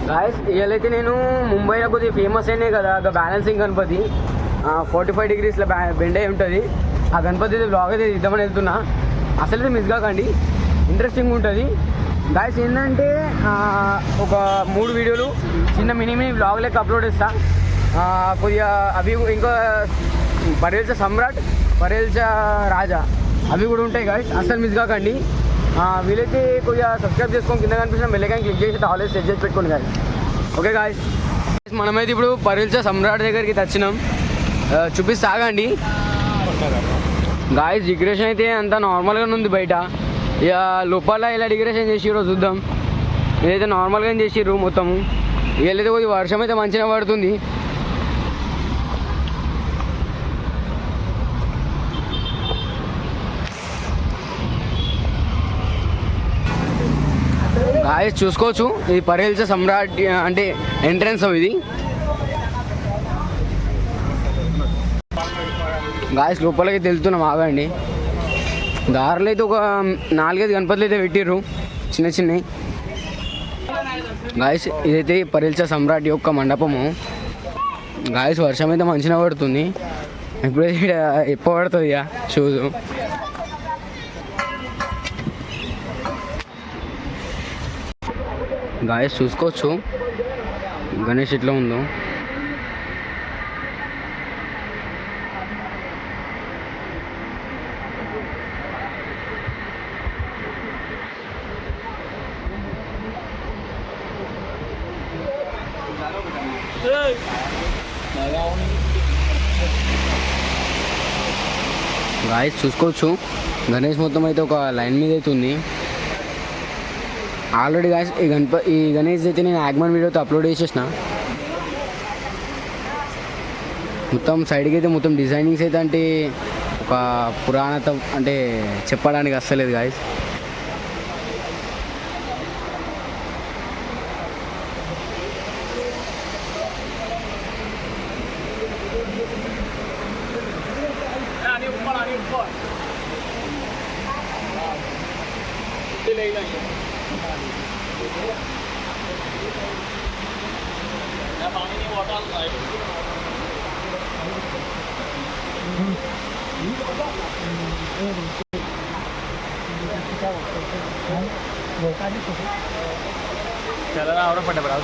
Guys ఇవాళైతే నేను ముంబైలో కొద్దిగా ఫేమస్ అయినాయి కదా బ్యాలెన్సింగ్ గణపతి 45 degreesలో బెండ్ అయి ఉంటుంది. ఆ గణపతి బ్లాగ్ అయితే ఇద్దామని వెళ్తున్నా. అసలు మిస్ కాకండి, ఇంట్రెస్టింగ్ ఉంటుంది. గాయస్ ఏంటంటే ఒక 3 వీడియోలు చిన్న మినీ బ్లాగ్ లెక్క అప్లోడ్ చేస్తా. కొద్దిగా అవి ఇంకా పరేల్చ సమ్రాట్, పరేల్చ రాజా అవి కూడా ఉంటాయి గాయస్, అసలు మిస్ కాకండి. వీలైతే కొద్దిగా సబ్స్క్రైబ్ చేసుకొని కింద కనిపించిన బెల్ ఐకాన్ క్లిక్ చేసి ఆల్వేస్ సెట్ చేసి పెట్టుకోండి గాయస్. ఓకే గాయస్, మనమైతే ఇప్పుడు పరేల్చ సమ్రాట్ దగ్గరికి వచ్చినాం. చూపిస్తాగండి గాయస్. డెకరేషన్ అయితే అంతా నార్మల్గానే ఉంది బయట. ఇక లోపల ఇలా డెకరేషన్ చేసిరో చూద్దాం. ఇదైతే నార్మల్గా చేసిర్రు మొత్తము. వీళ్ళైతే కొద్దిగా వర్షం అయితే మంచిగా పడుతుంది. గాయస్ చూసుకోవచ్చు, ఇది పరేల్చ సమ్రాట్ అంటే ఎంట్రన్స్ ఇది. గాయస్ లోపలికి వెళ్తున్నాం, ఆగండి. దారిలో అయితే ఒక 4-5 గణపతులు అయితే పెట్టిర్రు చిన్న చిన్నవి. గాయస్ ఇదైతే పరేల్చ సమ్రాట్ యొక్క మండపము. గాయస్ వర్షం అయితే మంచిగా పడుతుంది. ఇప్పుడైతే ఇక్కడ ఎప్పుడు పడుతుంది ఇక షూస్. గాయస్ చూసుకోవచ్చు గణేష్ ఎట్లా ఉందో. గాయస్ చూసుకోవచ్చు గణేష్ మొత్తం అయితే ఒక లైన్ మీద అయితే ఉంది ఆల్రెడీ. గాయస్ ఈ గణేష్ అయితే నేను యాగ్మన్ వీడియోతో అప్లోడ్ చేసేసిన. మొత్తం సైడ్కి అయితే మొత్తం డిజైనింగ్స్ అయితే అంటే ఒక పురాణత అంటే చెప్పడానికి అస్సలేదు గాయస్. चला और पटे बड़ा